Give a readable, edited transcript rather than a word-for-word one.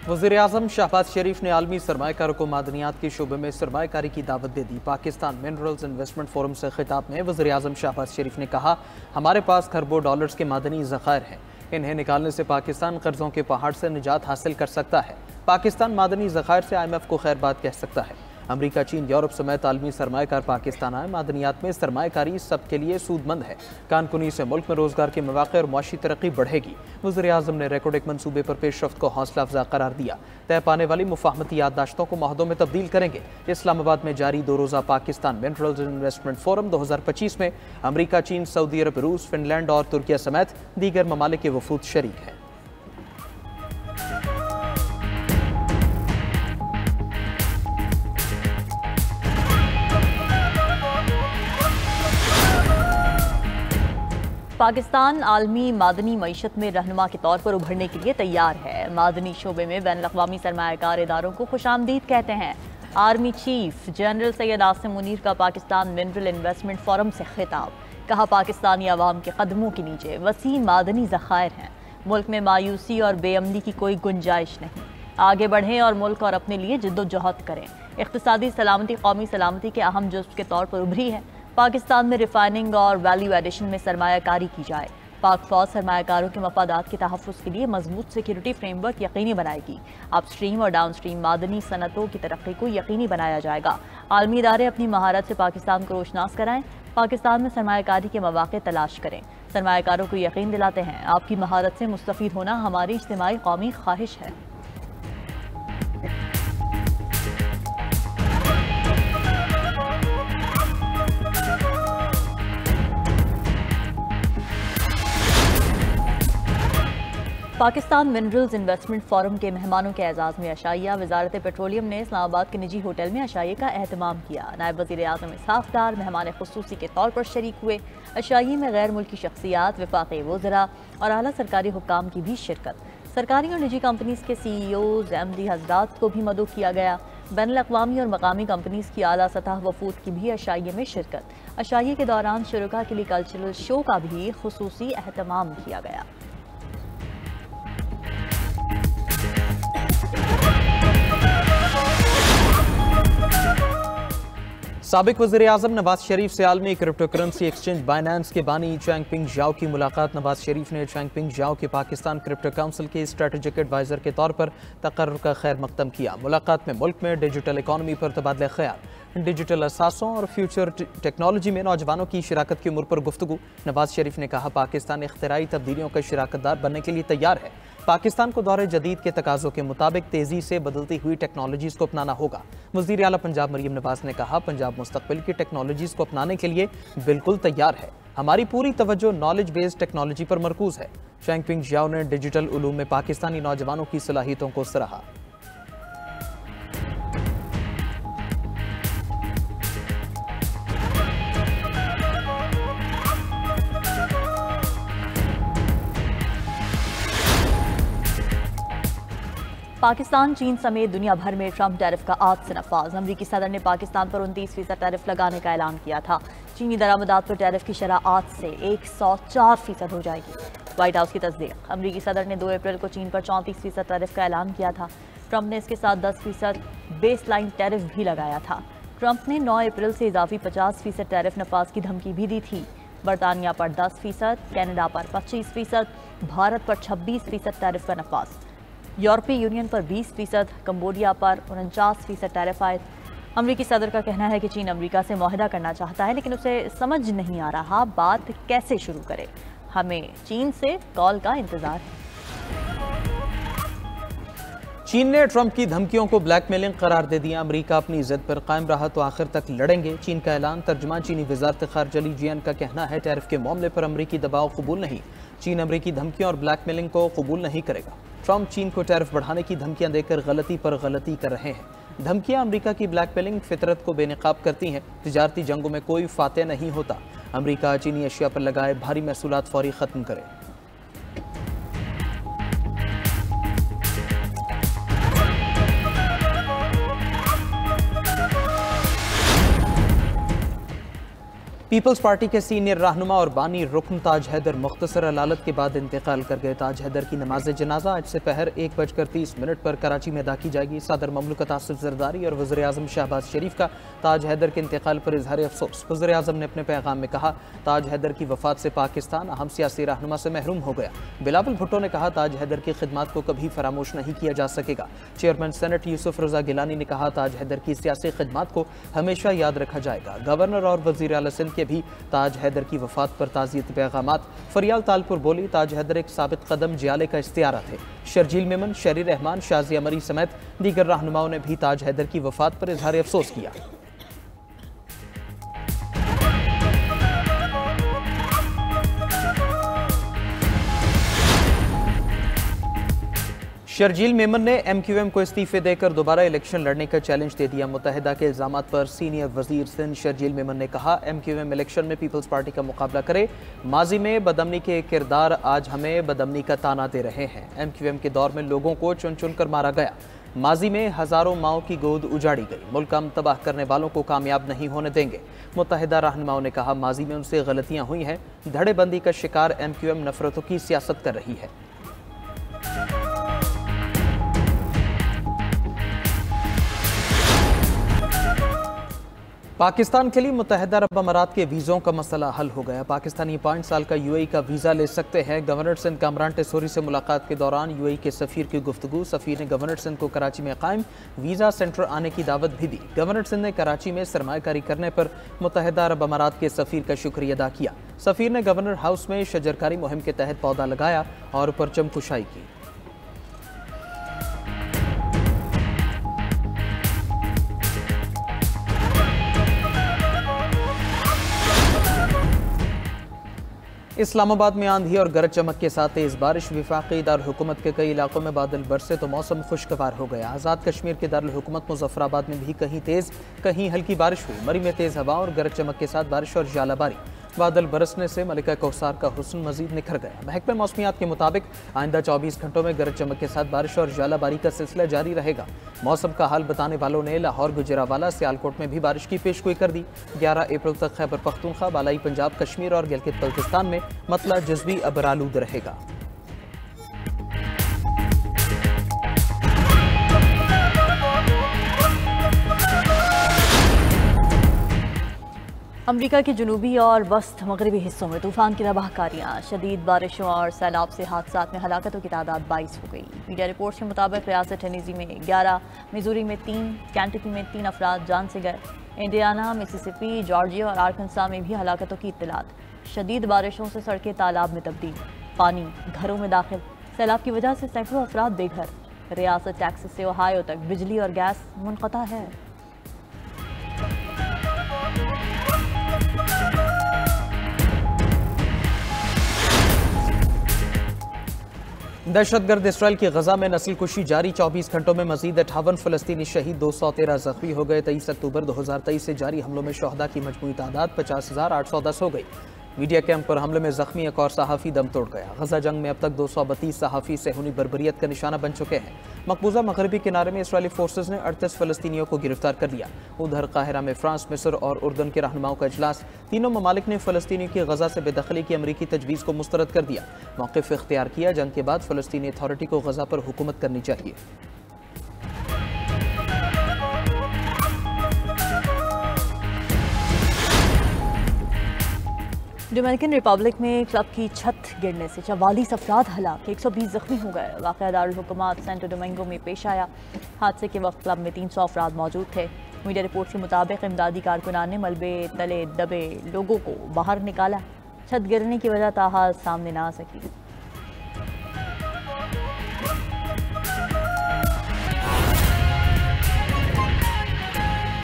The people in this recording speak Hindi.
वज़ीर-ए-आज़म शहबाज शरीफ ने आलमी सरमायाकारों को मादनियात के शोबे में सरमायाकारी की दावत दे दी। पाकिस्तान मिनरल्स इन्वेस्टमेंट फोरम से खिताब में वज़ीर-ए-आज़म शहबाज शरीफ ने कहा, हमारे पास खरबों डॉलर्स के मादनी ज़खायर हैं, इन्हें निकालने से पाकिस्तान कर्जों के पहाड़ से निजात हासिल कर सकता है। पाकिस्तान मादनी ज़खायर से IMF को खैर बात कह सकता है। अमरीका, चीन, यूरोप समेत आलमी सरमायाकार पाकिस्तान आए। मादनियात में सरमायाकारी सबके लिए सूदमंद है। कानकुनी से मुल्क में रोजगार के मौके और मुआशी तरक्की बढ़ेगी। वज़ीर-ए-आज़म ने रिकॉर्ड एक मंसूबे पर पेशरफ्त को हौसला अफजा करार दिया। तय पाने वाली मुफाहमती याददाश्तों को मुआहदों में तब्दील करेंगे। इस्लामाबाद में जारी 2 रोज़ा पाकिस्तान मिनरल्स इन्वेस्टमेंट फोरम 2025 में अमरीका, चीन, सऊदी अरब, रूस, फिनलैंड और तुर्किया समेत दीगर ममालिक के वफूद शरीक हैं। पाकिस्तान आलमी मादनी मईशत में रहनुमा के तौर पर उभरने के लिए तैयार है। मादनी शोबे में बैनुल-अक़वामी सरमायाकार इदारों को खुशामदीद कहते हैं। Army chief general Syed Asim Munir का पाकिस्तान मिनरल इन्वेस्टमेंट फोरम से खिताब। कहा, पाकिस्तानी अवाम के कदमों के नीचे वसी मादनी ज़खायर हैं। मुल्क में मायूसी और बेअमनी की कोई गुंजाइश नहीं। आगे बढ़ें और मुल्क और अपने लिए जिद्दोजहद करें। इक़्तिसादी सलामती कौमी सलामती के अहम जुज़्व के तौर पर उभरी है। पाकिस्तान में रिफाइनिंग और वैल्यू एडिशन में सरमायाकारी की जाए। पाक फौज सरमायाकारों के मफादात के तहफ़्फ़ुज़ के लिए मजबूत सिक्योरिटी फ्रेमवर्क यकीनी बनाएगी। अपस्ट्रीम और डाउनस्ट्रीम मादनी सनतों की तरक्की को यकीनी बनाया जाएगा। आलमी इदारे अपनी महारत से पाकिस्तान को रोशनास कराएं। पाकिस्तान में सरमायाकारी के मौके तलाश करें। सरमायाकारों को यकीन दिलाते हैं, आपकी महारत से मुस्तफ़ीद होना हमारी इज्तिमाई कौमी ख्वाहिश है। पाकिस्तान मिनरल्स इन्वेस्टमेंट फोरम के मेहमानों के एजाज़ में अशाइया। वजारत पेट्रोलियम ने इस्लामाबाद के निजी होटल में अशाइये का एहतमाम किया। नायब वज़ीर-ए-आज़म इसहाक़ डार मेहमान ख़ुसूसी के तौर पर शरीक हुए। अशाइये में गैर मुल्की शख्सियात, वफ़ाक़ी वज़रा और आला सरकारी हुक्काम की भी शिरकत। सरकारी और निजी कंपनीज़ के CEOs, MD हज़रात को भी मदऊ किया गया। बैनुल-अक़वामी और मकामी कंपनीज़ की आला सतह वफूद की भी अशाइये में शिरकत। अशाइये के दौरान शुरका के लिए कल्चरल शो का भी ख़ुसूसी एहतमाम किया गया। साबिक वज़ीर-ए-आज़म नवाज शरीफ से आलमी क्रिप्टो करेंसी एक्सचेंज बाइनेंस के बानी चैंगपिंग ज़ियाओ की मुलाकात। नवाज शरीफ ने चैंगपिंग ज़ियाओ के पाकिस्तान क्रिप्टो काउंसिल के स्ट्रेटेजिक एडवाइज़र के तौर पर तकर्रुर का खैर मकदम किया। मुलाकात में मुल्क में डिजिटल इकॉनमी पर तबादला ख्याल, डिजिटल असासों और फ्यूचर टेक्नोलॉजी में नौजवानों की शिराकत की उम्र पर गुफ्तगू। नवाज शरीफ ने कहा, पाकिस्तान इख्तिराई तब्दीलियों का शिराकतदार बनने के लिए तैयार है। पाकिस्तान को दौरे जदीद के तकाज़ों के मुताबिक तेज़ी से बदलती हुई टेक्नोलॉजीज़ को अपनाना होगा। वज़ीर आला पंजाब मरियम नवाज ने कहा, पंजाब मुस्तक़बिल की टेक्नोलॉजीज़ को अपनाने के लिए बिल्कुल तैयार है। हमारी पूरी तवज्जो नॉलेज बेस्ड टेक्नोलॉजी पर मरकूज़ है। चैंगपिंग ज़ियाओ ने डिजिटल उलूम में पाकिस्तानी नौजवानों की सलाहियतों को सराहा। पाकिस्तान, चीन समेत दुनिया भर में ट्रंप टैरिफ का आज से नफाज। अमरीकी सदर ने पाकिस्तान पर 29% टैरिफ लगाने का ऐलान किया था। चीनी दरामदात पर टैरिफ की शरह आज से 104% हो जाएगी। व्हाइट हाउस की तस्दीक। अमरीकी सदर ने 2 अप्रैल को चीन पर 34% टैरिफ का ऐलान किया था। ट्रंप ने इसके साथ 10% बेस लाइन टैरिफ भी लगाया था। ट्रंप ने 9 अप्रैल से इजाफी 50% टैरिफ नफाज की धमकी भी दी थी। बरतानिया पर 10%, कनाडा पर 25%, भारत पर 26% टैरिफ का नफाज, यूरोपीय यूनियन पर 20%, कंबोडिया पर 49% टैरिफ आए। अमरीकी सदर का कहना है कि चीन अमरीका से मुआहदा करना चाहता है, लेकिन उसे समझ नहीं आ रहा बात कैसे शुरू करे। हमें चीन से कॉल का इंतजार है। चीन ने ट्रंप की धमकियों को ब्लैकमेलिंग करार दे दिया। अमरीका अपनी जिद पर कायम रहा तो आखिर तक लड़ेंगे। चीन का ऐलान। तर्जुमान चीनी वजारत खारजा ली जियान का कहना है, टैरिफ के मामले पर अमरीकी दबाव कबूल नहीं। चीन अमरीकी धमकियों और ब्लैकमेलिंग को कबूल नहीं करेगा। ट्रंप चीन को टैरिफ बढ़ाने की धमकियां देकर गलती पर गलती कर रहे हैं। धमकियां अमरीका की ब्लैकमेलिंग फितरत को बेनकाब करती हैं। तिजारती जंगों में कोई फातेह नहीं होता। अमरीका चीनी अशिया पर लगाए भारी महसूलात फौरी खत्म करे। पीपल्स पार्टी के सीनियर रहनुमा और बानी रुकन ताज हैदर मुख्तसर अदालत के बाद इंतकाल कर गए। ताज हैदर की नमाज जनाजा आज से पहर 1:30 पर कराची में अदा की जाएगी। सदर ममलकत आसिफ जरदारी और वज़ीर आज़म शहबाज शरीफ का ताज हैदर के इंतकाल पर इजहार अफसोस। वज़ीर आज़म ने अपने पैगाम में कहा, ताज हैदर की वफात से पाकिस्तान अहम सियासी रहनुमा से महरूम हो गया। बिलावल भुट्टो ने कहा, ताज हैदर की खिदमत को कभी फरामोश नहीं किया जा सकेगा। चेयरमैन सेनेट यूसुफ रजा गिलानी ने कहा, ताज हैदर की सियासी खिदमत को हमेशा याद रखा जाएगा। गवर्नर और वज़ीर आला सिंध के भी ताज हैदर की वफात पर ताज़ियत पैगामात। फरियाल तालपुर बोली, ताज हैदर एक साबित कदम जियाले का इख्तियारा थे। शर्जील मेमन, शरी रहमान, शाजिया मरी समेत दीगर रहनुमाओं ने भी ताज हैदर की वफात पर इजहार अफसोस किया। शर्जील मेमन ने MQM को इस्तीफे देकर दोबारा इलेक्शन लड़ने का चैलेंज दे दिया। मुत्तहिदा के इल्जामात पर सीनियर वजीर सिंध शर्जील मेमन ने कहा, MQM इलेक्शन में पीपल्स पार्टी का मुकाबला करे। माजी में बदअमनी के किरदार आज हमें बदअमनी का ताना दे रहे हैं। MQM के दौर में लोगों को चुन चुन कर मारा गया। माजी में हजारों माओं की गोद उजाड़ी गई। मुल्क हम तबाह करने वालों को कामयाब नहीं होने देंगे। मुत्तहिदा रहनुमाओं ने कहा, माजी में उनसे गलतियां हुई हैं। धड़ेबंदी का शिकार MQM नफरतों की सियासत कर रही है। पाकिस्तान के लिए मुत्तहिदा अरब अमारात के वीज़ों का मसला हल हो गया। पाकिस्तानी 5 साल का UAE का वीज़ा ले सकते हैं। गवर्नर सिंध कामरान टेसोरी से मुलाकात के दौरान UAE के सफ़ीर की गुफ्तगू। सफ़ीर ने गवर्नर सिंध को कराची में कायम वीज़ा सेंटर आने की दावत भी दी। गवर्नर सिंध ने कराची में सरमायाकारी करने पर मुत्तहिदा अरब अमारात के सफ़ीर का शुक्रिया अदा किया। सफ़ीर ने गवर्नर हाउस में शजरकारी मुहिम के तहत पौधा लगाया और परचम कुशाई की। इस्लामाबाद में आंधी और गरज चमक के साथ तेज बारिश। वफाकी दारुल-हुकूमत के कई इलाकों में बादल बरसे तो मौसम खुशगवार हो गया। आज़ाद कश्मीर के दारुल-हुकूमत मुजफ्फराबाद में भी कहीं तेज कहीं हल्की बारिश हुई। मरी में तेज हवा और गरज चमक के साथ बारिश और जालाबारी। बादल बरसने से मलिका कौसार का हुस्न मजीद निखर गया। महकमे मौसमियात के मुताबिक आइंदा 24 घंटों में गरज चमक के साथ बारिश और जालाबारी का सिलसिला जारी रहेगा। मौसम का हाल बताने वालों ने लाहौर, गुजरावाला, सियालकोट में भी बारिश की पेशगोई कर दी। 11 अप्रैल तक खैबर पख्तूनख्वा, बालाई पंजाब, कश्मीर और गिलगित बल्तिस्तान में मतला जज़्वी अबरालूद रहेगा। अमेरिका के जनूबी और वस्त मगरबी हिस्सों में तूफान की तबाहकारियाँ, शदीद बारिशों और सैलाब से हादसात में हलाकतों की तादाद 22 हो गई। मीडिया रिपोर्ट्स के मुताबिक रियासत टेनेसी में 11, मिजूरी में 3, कैंटकी में 3 अफराद जान से गए। इंडियाना, मिसिसिपी, जॉर्जिया और आर्कनसा में भी हलाकतों की इत्तलात। शदीद बारिशों से सड़कें तालाब में तब्दील, पानी घरों में दाखिल। सैलाब की वजह से सैकड़ों अफराद बेघर। रियासत टेक्सास से ओहायो तक बिजली और गैस मुनक़ता है। दहशतगर्द इसराइल की गजा में नस्ल कुशी जारी। 24 घंटों में मजीद 58 फलस्तीनी शहीद, 213 जख्मी हो गए। 23 अक्टूबर 2023 से जारी हमलों में शहदा की मजमूई तादाद 50,810 हो गई। मीडिया कैंप पर हमले में जख्मी एक और सहाफ़ी दम तोड़ गया। गजा जंग में अब तक 232 सहाफ़ी सेहूनी बर्बरियत का निशाना बन चुके हैं। मकबूजा मगरबी किनारे में इसराइली फोर्सेज ने 38 फलस्तीनियों को गिरफ्तार कर लिया। उधर काहिरा में फ्रांस, मिस्र और उर्दन के रहनुमाओं का इजलास। तीनों ममालिक ने फलस्तीनियों की गजा से बेदखली की अमरीकी तजवीज़ को मुस्तरद कर दिया। मौक़िफ़ इख्तियार किया, जंग के बाद फलस्तीनी अथॉरिटी को गजा पर हुकूमत करनी चाहिए। डोमिनिकन रिपब्लिक में क्लब की छत गिरने से 44 अफराद हलाक, 120 जख्मी हो गए। वाक़या दारुल हुकूमत सेंटो डोमिंगो में पेश आया। हादसे के वक्त क्लब में 300 अफराद मौजूद थे। मीडिया रिपोर्ट के मुताबिक इमदादी कारकुनान ने मलबे तले दबे लोगों को बाहर निकाला। छत गिरने की वजह ताहाल सामने ना आ सकी।